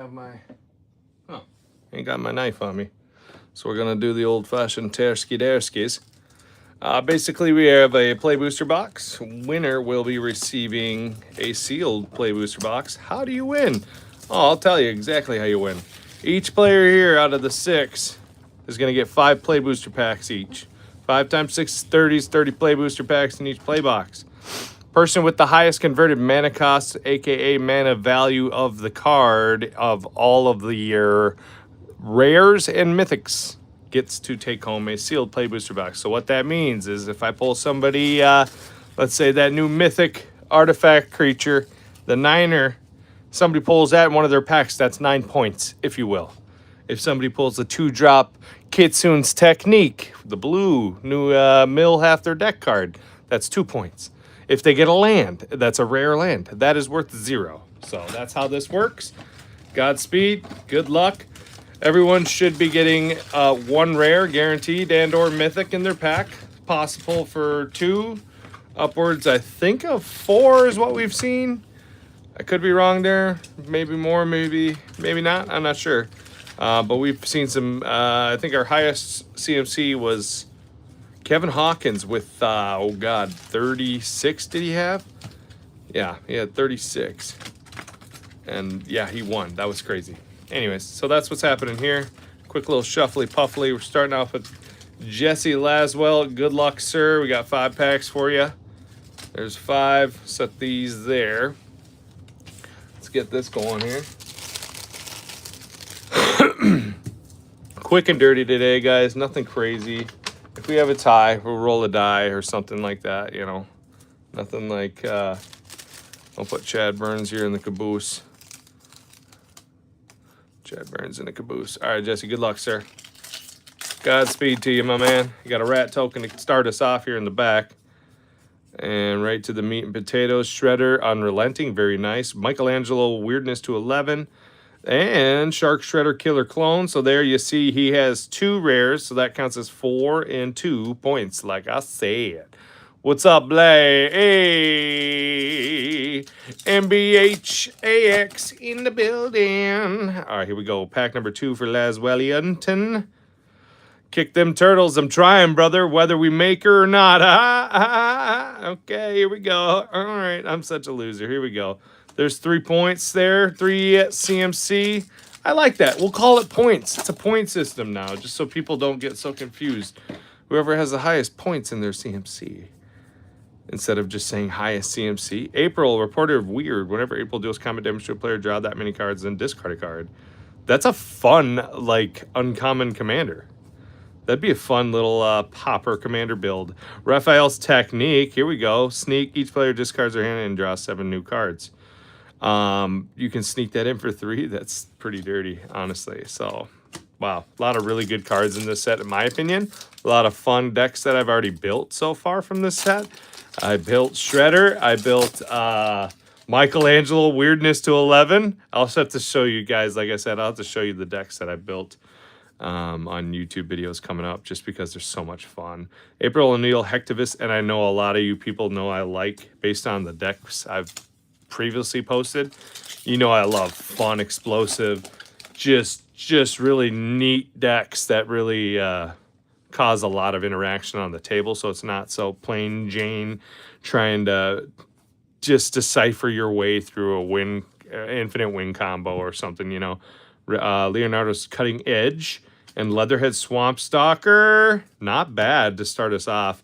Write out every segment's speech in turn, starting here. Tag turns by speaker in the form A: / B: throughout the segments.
A: Have my ain't got my knife on me, so we're gonna do the old-fashioned terski derskis. Basically, we have a play booster box. Winner will be receiving a sealed play booster box. How do you win? Oh, I'll tell you exactly how you win. Each player here out of the 6 is gonna get 5 play booster packs each. 5 times 6 30s, 30 play booster packs in each play box. Person with the highest converted mana cost, aka mana value of the card of all of the year rares and mythics, gets to take home a sealed play booster box. So what that means is if I pull somebody, let's say that new mythic artifact creature, the Niner, somebody pulls that in one of their packs, that's 9 points, if you will. If somebody pulls the 2-drop Kitsune's Technique, the blue new mill half their deck card, that's 2 points. If they get a land, that's a rare land, that is worth 0. So that's how this works. Godspeed, good luck. Everyone should be getting 1 rare guaranteed and or mythic in their pack. Possible for 2, upwards I think of 4 is what we've seen. I could be wrong there, maybe more, maybe not, I'm not sure. But we've seen some, I think our highest CMC was Kevin Hawkins with, 36 did he have? Yeah, he had 36. And yeah, he won. That was crazy. Anyways, so that's what's happening here. Quick little shuffly puffly. We're starting off with Jesse Laswell. Good luck, sir. We got 5 packs for you. There's 5. Set these there. Let's get this going here. Quick and dirty today, guys. Nothing crazy. If we have a tie, we'll roll a die or something like that, you know. Nothing like, I'll put Chad Burns here in the caboose. Chad Burns in the caboose. All right, Jesse, good luck, sir. Godspeed to you, my man. You got a rat token to start us off here in the back. And right to the meat and potatoes. Shredder, Unrelenting, very nice. Michelangelo, Weirdness to 11. And Shark Shredder, Killer Clone. So there you see he has 2 rares. So that counts as 4 and 2 points, like I said. What's up, Blay? Hey, MBHAX in the building. All right, here we go. Pack number 2 for Laswellianton. Kick them turtles. I'm trying, brother, whether we make her or not. Okay, here we go. All right, I'm such a loser. Here we go. There's 3 points there, 3 CMC. I like that. We'll call it points. It's a point system now, just so people don't get so confused. Whoever has the highest points in their CMC. Instead of just saying highest CMC. April, reporter of Weird. Whenever April deals combat damage to a player, draw that many cards, then discard a card. That's a fun, like, uncommon commander. That'd be a fun little popper commander build. Raphael's Technique. Here we go. Sneak. Each player discards their hand and draws 7 new cards. You can sneak that in for 3. That's pretty dirty, honestly. So, wow. A lot of really good cards in this set, in my opinion. A lot of fun decks that I've already built so far from this set. I built Shredder. I built Michelangelo, Weirdness to 11. I'll just have to show you guys, like I said, I'll have to show you the decks that I built on YouTube videos coming up just because they're so much fun. April O'Neil, Hectivus, and I know a lot of you people know I like, based on the decks I've previously posted, you know I love fun, explosive, just really neat decks that really cause a lot of interaction on the table, so it's not so plain Jane trying to just decipher your way through a infinite win combo or something, you know. Leonardo's Cutting Edge and Leatherhead Swamp Stalker, not bad to start us off.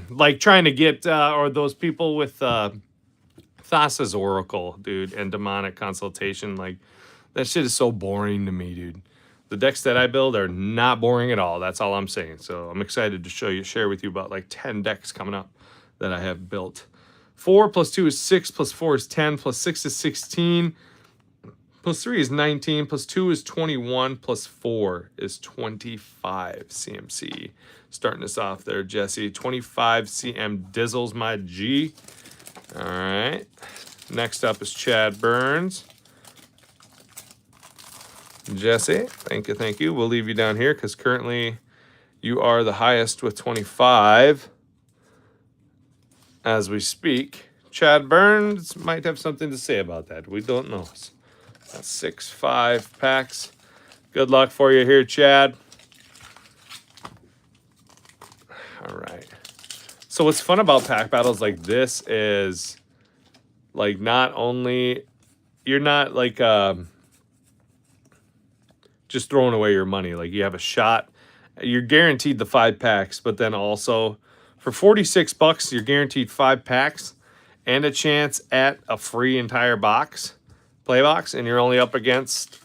A: Like trying to get or those people with Thassa's Oracle, dude, and Demonic Consultation, like that shit is so boring to me, dude. The decks that I build are not boring at all. That's all I'm saying. So I'm excited to share with you about like 10 decks coming up that I have built. 4 plus 2 is 6, plus 4 is 10, plus 6 is 16, plus 3 is 19, plus 2 is 21, plus 4 is 25 CMC. Starting us off there, Jesse. 25 CM Dizzles, my G. All right. Next up is Chad Burns. Jesse, thank you. We'll leave you down here because currently you are the highest with 25 as we speak. Chad Burns might have something to say about that. We don't know. That's 6-5 packs. Good luck for you here, Chad. All right. So what's fun about pack battles like this is, like, not only you're not like just throwing away your money. Like, you have a shot. You're guaranteed the 5 packs, but then also for $46, you're guaranteed 5 packs and a chance at a free entire box, Playbox, and you're only up against,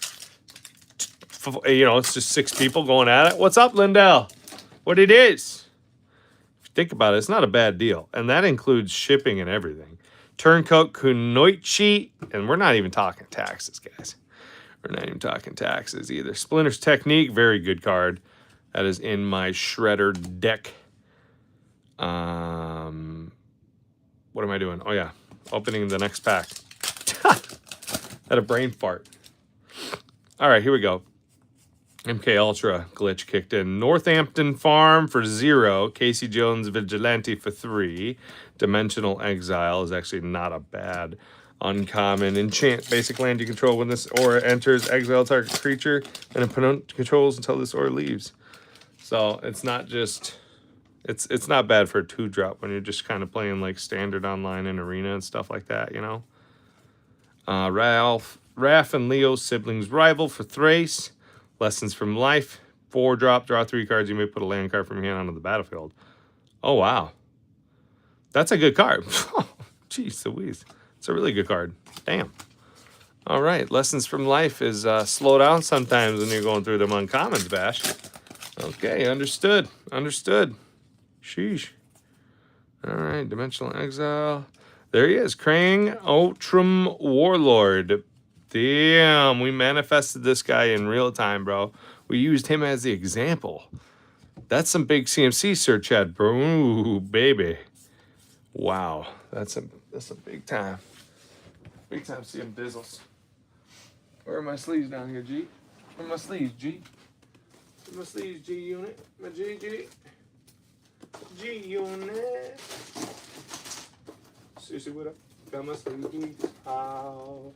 A: you know, it's just 6 people going at it. What's up, Lindell? What it is? If you think about it, it's not a bad deal, and that includes shipping and everything. Turncoat Kunoichi, and we're not even talking taxes, guys. We're not even talking taxes either. Splinter's Technique, very good card. That is in my shredder deck. What am I doing? Oh, yeah. Opening the next pack. Had a brain fart. All right, here we go. MK Ultra glitch kicked in. Northampton Farm for 0. Casey Jones Vigilante for 3. Dimensional Exile is actually not a bad uncommon. Enchant basic land you control. When this aura enters, exile target creature and opponent controls until this aura leaves. So it's not just, it's not bad for a 2-drop when you're just kind of playing like standard online and arena and stuff like that, you know. Raph and Leo siblings rival for Thrace. Lessons from Life. 4-drop, draw 3 cards. You may put a land card from your hand onto the battlefield. Oh, wow. That's a good card. Jeez Louise. It's a really good card. Damn. All right. Lessons from Life is slow down sometimes when you're going through them uncommons, Bash. Okay, understood. Understood. Sheesh. All right, Dimensional Exile. There he is, Krang Outram Warlord. Damn, we manifested this guy in real time, bro. We used him as the example. That's some big CMC, Sir Chad, bro. Ooh, baby. Wow, that's a big time. Big time CM Dizzles. Where are my sleeves down here, G? Where are my sleeves, G? Where are my sleeves, G unit? My G unit. Seriously, what up? Got my sleeves. Oh.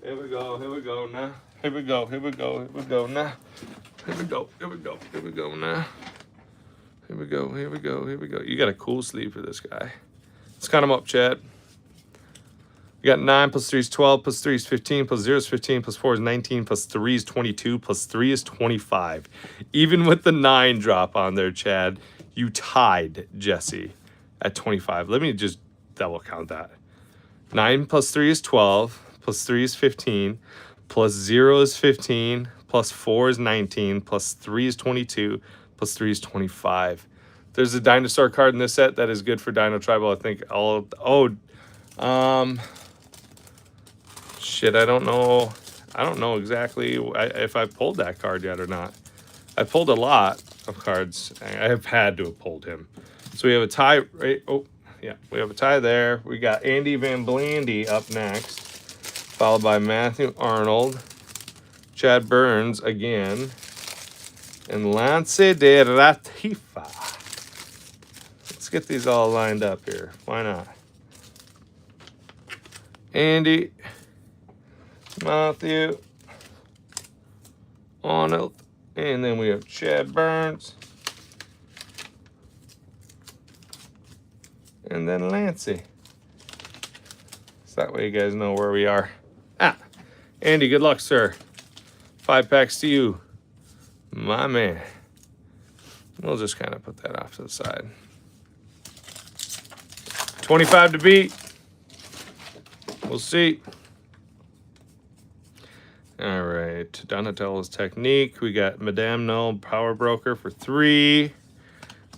A: Here we go now. Here we go now. Here we go now. Here we go. You got a cool sleeve for this guy. Let's count him up, Chad. You got 9 plus 3 is 12, plus 3 is 15, plus 0 is 15, plus 4 is 19, plus 3 is 22, plus 3 is 25. Even with the 9 drop on there, Chad, you tied Jesse at 25. Let me just double count that. 9 plus 3 is 12, plus 3 is 15, plus 0 is 15, plus 4 is 19, plus 3 is 22, plus 3 is 25. There's a dinosaur card in this set that is good for Dino Tribal. I think shit, I don't know exactly if I pulled that card yet or not. I pulled a lot of cards. I have had to have pulled him. So we have a tie, right? Oh, yeah, we have a tie there. We got Andy Van Blandy up next, followed by Matthew Arnold, Chad Burns again, and Lance de Ratifa. Let's get these all lined up here. Why not? Andy, Matthew, Arnold, and then we have Chad Burns, and then Lancey. So that way you guys know where we are. Andy, good luck, sir. 5 packs to you, my man. We'll just kind of put that off to the side. 25 to beat. We'll see. All right, Donatello's Technique. We got Madame No Power Broker for 3.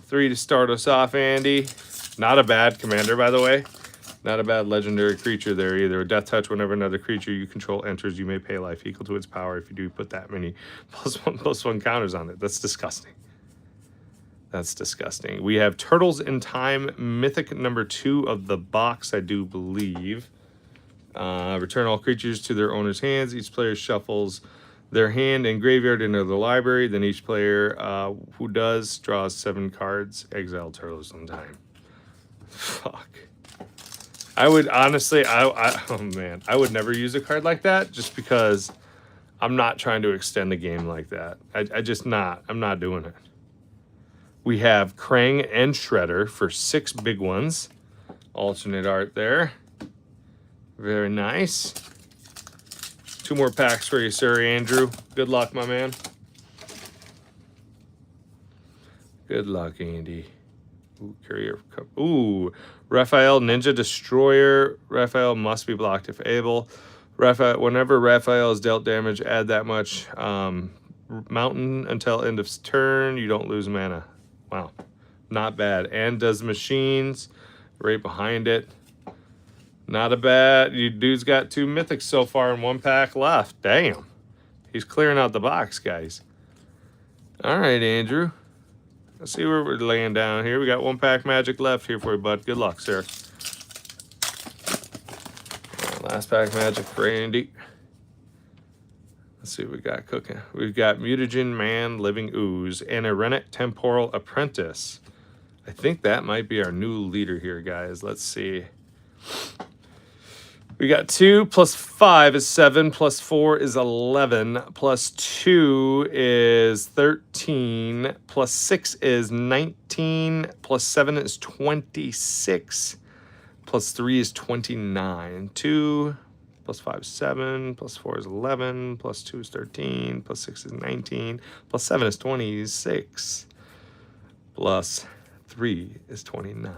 A: 3 to start us off, Andy. Not a bad commander, by the way. Not a bad legendary creature there either. A Death Touch, whenever another creature you control enters, you may pay life equal to its power if you do put that many +1/+1 counters on it. That's disgusting. That's disgusting. We have Turtles in Time, Mythic number 2 of the box, I do believe. Return all creatures to their owner's hands. Each player shuffles their hand and graveyard into the library. Then each player who does draws 7 cards. Exile Turtles in Time. Fuck. I would honestly, oh man, I would never use a card like that just because I'm not trying to extend the game like that. I'm not doing it. We have Krang and Shredder for 6 big ones. Alternate art there. Very nice. 2 more packs for you, sir, Andrew. Good luck, my man. Good luck, Andy. Ooh, Courier Cup. Ooh, Raphael Ninja Destroyer. Raphael must be blocked if able. Raphael, whenever Raphael is dealt damage, add that much mountain until end of turn. You don't lose mana. Wow, not bad. And does machines right behind it. Not a bad. You dude's got 2 mythics so far and 1 pack left. Damn, he's clearing out the box, guys. All right, Andrew. Let's see where we're laying down here. We got 1 pack magic left here for you, bud. Good luck, sir. Last pack magic for Andy. Let's see what we got cooking. We've got Mutagen Man, Living Ooze, and a Rennet Temporal Apprentice. I think that might be our new leader here, guys. Let's see. We got 2 plus 5 is 7, plus 4 is 11, plus 2 is 13, plus 6 is 19, plus 7 is 26, plus 3 is 29. 2 plus 5 is 7, plus 4 is 11, plus 2 is 13, plus 6 is 19, plus 7 is 26, plus 3 is 29.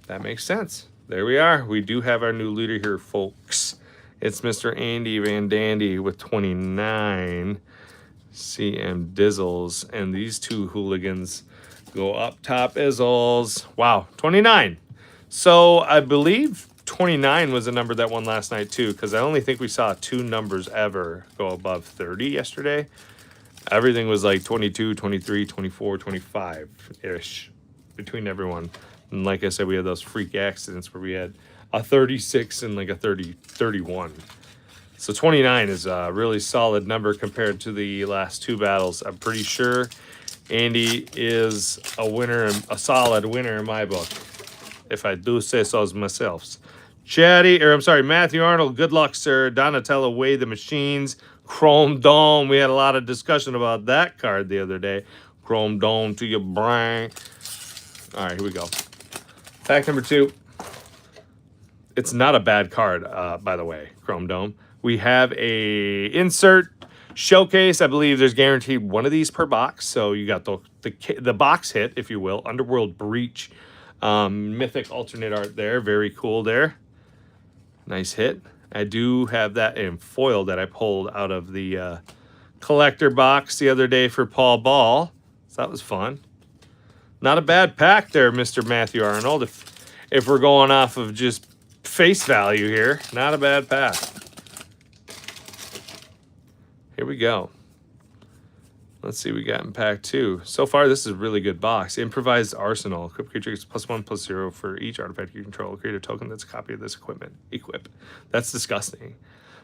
A: That makes sense. There we are. We do have our new leader here, folks. It's Mr. Andy Van Dandy with 29. CM Dizzles. And these 2 hooligans go up top Izzles. Wow, 29. So I believe 29 was a number that won last night too, because I only think we saw 2 numbers ever go above 30 yesterday. Everything was like 22, 23, 24, 25-ish between everyone. And like I said, we had those freak accidents where we had a 36 and like a 31. So 29 is a really solid number compared to the last 2 battles. I'm pretty sure Andy is a winner, a solid winner in my book, if I do say so myself. Matthew Arnold, good luck, sir. Donatello, Weigh the Machines. Chrome Dome, we had a lot of discussion about that card the other day. Chrome Dome to your brain. All right, here we go. Pack number 2. It's not a bad card, by the way, Chrome Dome. We have a insert showcase. I believe there's guaranteed 1 of these per box. So you got the box hit, if you will, Underworld Breach, mythic alternate art there. Very cool there. Nice hit. I do have that in foil that I pulled out of the collector box the other day for Paul Ball. So that was fun. Not a bad pack there, Mr. Matthew Arnold. If we're going off of just face value here, not a bad pack. Here we go. Let's see what we got in pack 2. So far, this is a really good box. Improvised Arsenal. Equip creatures +1/+0 for each artifact you control. Create a token that's a copy of this equipment. Equip. That's disgusting.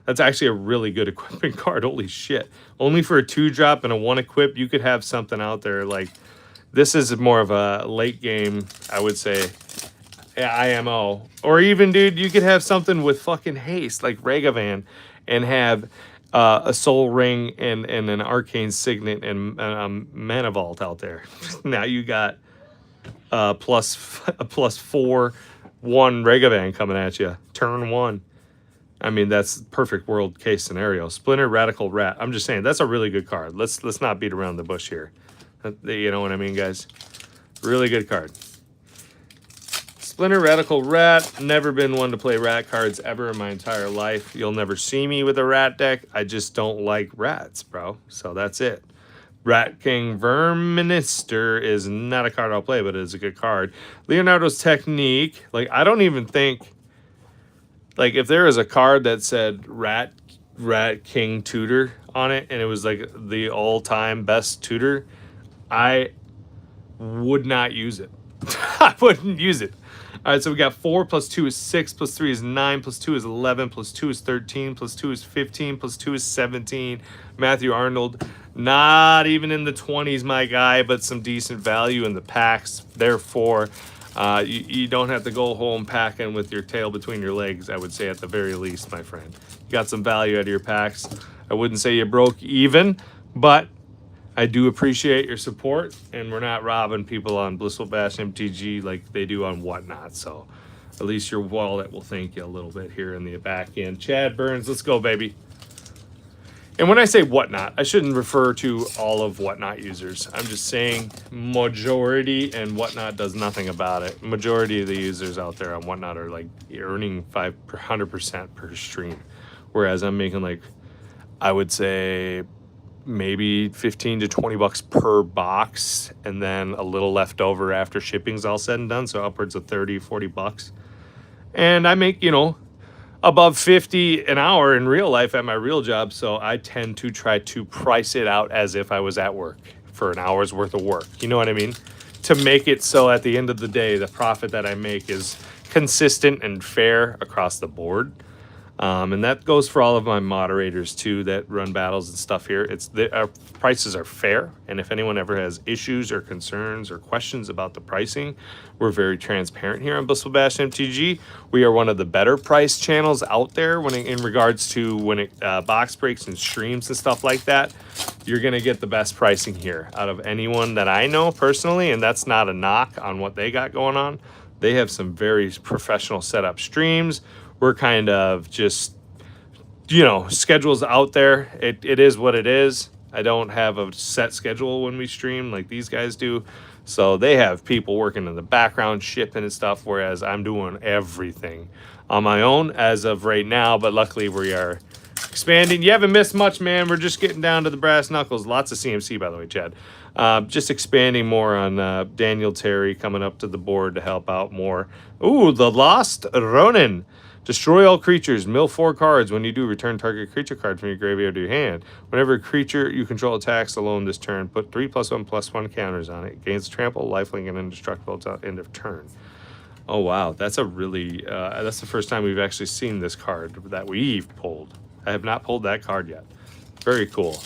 A: That's actually a really good equipment card. Holy shit. Only for a 2-drop and a 1 equip, you could have something out there like... This is more of a late game, I would say, IMO. Or even, dude, you could have something with fucking haste, like Ragavan, and have a Soul Ring and an Arcane Signet and a Mana Vault out there. Now you got a +4/1 Ragavan coming at you. Turn 1. I mean, that's perfect world case scenario. Splinter, Radical Rat. I'm just saying, that's a really good card. Let's not beat around the bush here. You know what I mean, guys? Really good card. Splinter, Radical Rat. Never been one to play rat cards ever in my entire life. You'll never see me with a rat deck. I just don't like rats, bro. So that's it. Rat King Verminister is not a card I'll play, but it is a good card. Leonardo's Technique. Like, I don't even think... Like, if there is a card that said Rat King Tutor on it, and it was like the all-time best tutor... I would not use it. I wouldn't use it. All right, so we got 4 plus 2 is 6, plus 3 is 9, plus 2 is 11, plus 2 is 13, plus 2 is 15, plus 2 is 17. Matthew Arnold, not even in the 20s, my guy, but some decent value in the packs. Therefore, You don't have to go home packing with your tail between your legs, I would say at the very least, my friend. You got some value out of your packs. I wouldn't say you broke even, but I do appreciate your support, and we're not robbing people on Blissful Bash MTG like they do on Whatnot, so at least your wallet will thank you a little bit here in the back end. Chad Burns, let's go, baby. And when I say Whatnot, I shouldn't refer to all of Whatnot users. I'm just saying majority, and Whatnot does nothing about it. Majority of the users out there on Whatnot are like earning 500% per stream, whereas I'm making like, I would say maybe 15 to 20 bucks per box, and then a little left over after shipping's all said and done, so upwards of 30, 40 bucks. And I make, above 50 an hour in real life at my real job, so I tend to try to price it out as if I was at work for an hour's worth of work. You know what I mean? To make it so at the end of the day, the profit that I make is consistent and fair across the board. And that goes for all of my moderators too that run battles and stuff here. Our prices are fair, and if anyone ever has issues or concerns or questions about the pricing, we're very transparent here on Blissful Bash MTG. We are one of the better price channels out there in regards to when it box breaks and streams and stuff like that. You're gonna get the best pricing here out of anyone that I know personally, and that's not a knock on what they got going on. They have some very professional setup streams. We're kind of just, schedules out there. It is what it is. I don't have a set schedule when we stream like these guys do. So they have people working in the background, shipping and stuff, whereas I'm doing everything on my own as of right now. But luckily we are expanding. You haven't missed much, man. We're just getting down to the brass knuckles. Lots of CMC, by the way, Chad. Just expanding more on Daniel Terry coming up to the board to help out more. Ooh, the Lost Ronin. Destroy all creatures. Mill 4 cards. When you do, return target creature card from your graveyard to your hand. Whenever a creature you control attacks alone this turn, put 3+1/+1 counters on it. Gains trample, lifelink, and indestructible until end of turn. Oh, wow. That's a really... that's the first time we've actually seen this card that we've pulled. I have not pulled that card yet. Very cool.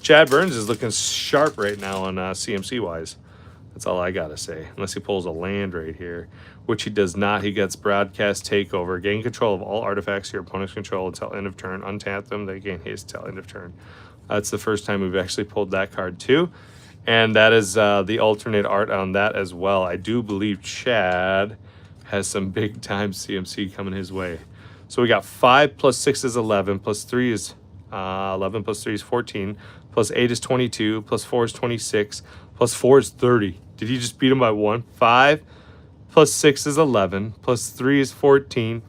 A: Chad Burns is looking sharp right now on CMC-wise. That's all I got to say. Unless he pulls a land right here, which he does not. He gets Broadcast Takeover. Gain control of all artifacts your opponents control until end of turn. Untap them. They gain haste until end of turn. That's the first time we've actually pulled that card too. And that is the alternate art on that as well. I do believe Chad has some big time CMC coming his way. So we got 5 plus 6 is 11, plus 3 is 11, plus 3 is 14, plus 8 is 22, plus 4 is 26, plus 4 is 30. Did he just beat him by 1? 5 plus 6 is 11, plus 3 is 14,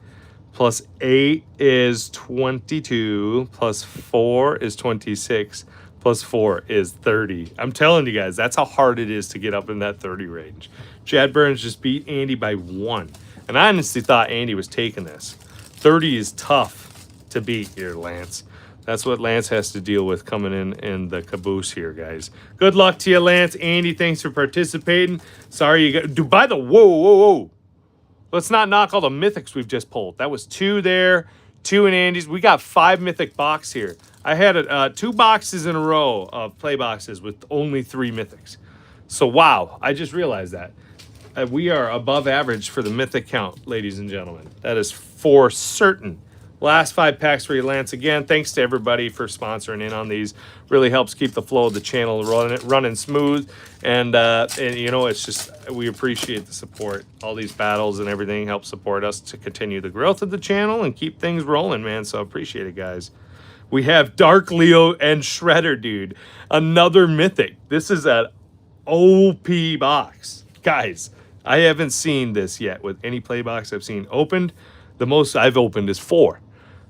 A: plus 8 is 22, plus 4 is 26, plus 4 is 30. I'm telling you guys, that's how hard it is to get up in that 30 range. Chad Burns just beat Andy by 1. And I honestly thought Andy was taking this. 30 is tough to beat here, Lance. That's what Lance has to deal with coming in the caboose here, guys. Good luck to you, Lance. Andy, thanks for participating. Sorry you got... Dude, by the... Whoa. Let's not knock all the mythics we've just pulled. That was 2 there, 2 in Andy's. We got 5 mythic box here. I had 2 boxes in a row of play boxes with only 3 mythics. So, wow. I just realized that. We are above average for the mythic count, ladies and gentlemen. That is for certain. Last 5 packs for you, Lance. Again, thanks to everybody for sponsoring in on these. Really helps keep the flow of the channel running smooth. And it's just, we appreciate the support. All these battles and everything help support us to continue the growth of the channel and keep things rolling, man. So appreciate it, guys. We have Dark Leo and Shredder, dude. Another mythic. This is an OP box. Guys, I haven't seen this yet with any play box I've seen opened. The most I've opened is 4.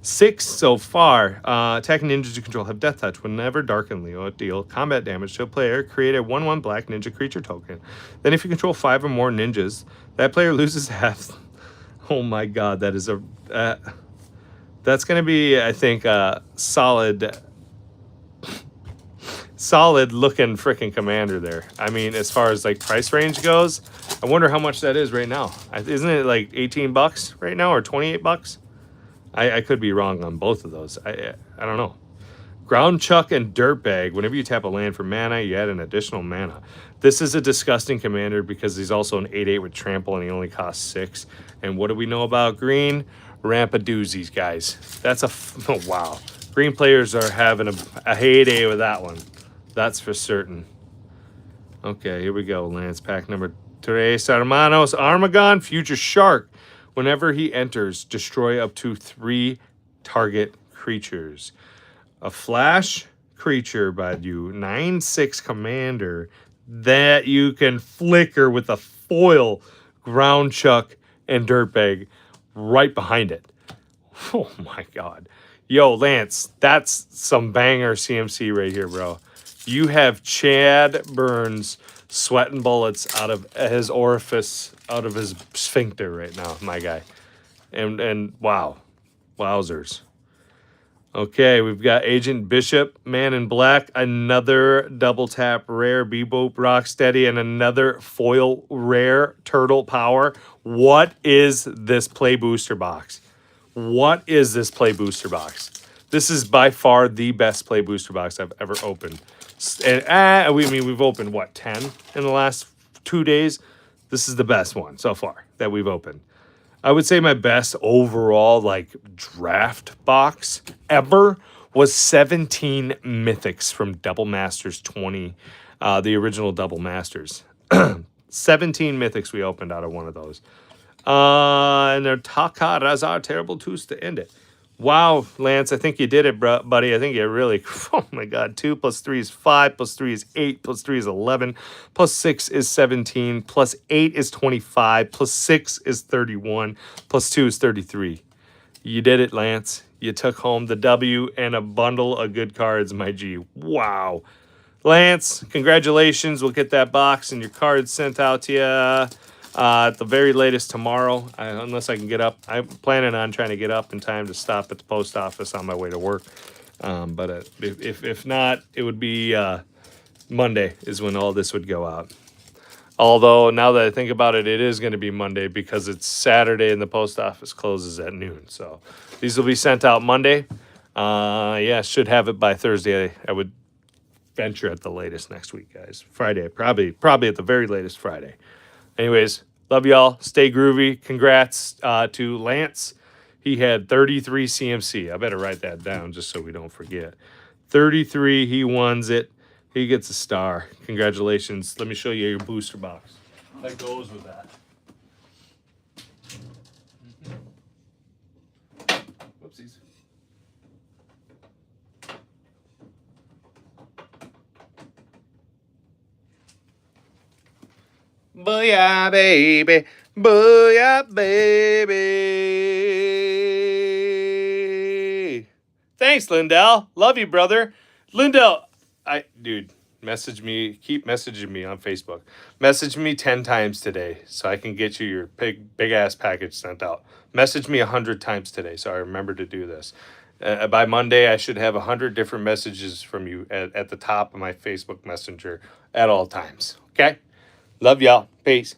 A: 6 so far. Attacking ninjas you control have Death Touch. Whenever Dark and Leo deal combat damage to a player, create a 1/1 black ninja creature token. Then if you control 5 or more ninjas, that player loses half. Oh my god, that is a... that's going to be, I think, a solid looking freaking commander there. I mean, as far as like price range goes, I wonder how much that is right now. Isn't it like 18 bucks right now or 28 bucks? I could be wrong on both of those. I don't know. Ground Chuck and Dirtbag. Whenever you tap a land for mana, you add an additional mana. This is a disgusting commander because he's also an 8/8 with trample and he only costs 6. And what do we know about green? Rampadoozies, guys. That's a oh, wow. Green players are having a heyday with that one. That's for certain. Okay, here we go. Lance pack number 3. Hermanos, Armagon, Future Shark. Whenever he enters, destroy up to 3 target creatures. A flash creature by you, 9/6 commander that you can flicker with a foil, Ground Chuck, and Dirtbag right behind it. Oh my god. Yo, Lance, that's some banger CMC right here, bro. You have Chad Burns sweating bullets out of his orifice, out of his sphincter right now, my guy. And wow. Wowzers. Okay, we've got Agent Bishop, Man in Black, another double tap rare Bebop Rocksteady, and another foil rare Turtle Power. What is this play booster box? What is this play booster box? This is by far the best play booster box I've ever opened. And we've opened what, 10 in the last 2 days? This is the best one so far that we've opened. I would say my best overall like draft box ever was 17 Mythics from Double Masters 20, the original Double Masters. 17 Mythics we opened out of one of those. And they're Takarazar Terrible Twos to end it. Wow, Lance, I think you did it, buddy. I think you really, oh my God. 2 + 3 is 5, + 3 is 8, + 3 is 11, + 6 is 17, + 8 is 25, + 6 is 31, + 2 is 33. You did it, Lance. You took home the W and a bundle of good cards, my G. Wow. Lance, congratulations. We'll get that box and your cards sent out to you. At the very latest tomorrow, unless I can get up. I'm planning on trying to get up in time to stop at the post office on my way to work. But if not, it would be Monday is when all this would go out. Although, now that I think about it, it is going to be Monday because it's Saturday and the post office closes at noon. So these will be sent out Monday. Yeah, should have it by Thursday. I would venture at the latest next week, guys. Friday, probably at the very latest Friday. Anyways, love y'all. Stay groovy. Congrats to Lance. He had 33 CMC. I better write that down just so we don't forget. 33. He wins it. He gets a star. Congratulations. Let me show you your booster box. That goes with that. Whoopsies. Booyah, baby. Booyah, baby. Thanks, Lindell. Love you, brother. Lindell, dude, message me. Keep messaging me on Facebook. Message me 10 times today so I can get you your big ass package sent out. Message me 100 times today so I remember to do this. By Monday, I should have 100 different messages from you at the top of my Facebook Messenger at all times. Okay? Love y'all. Peace.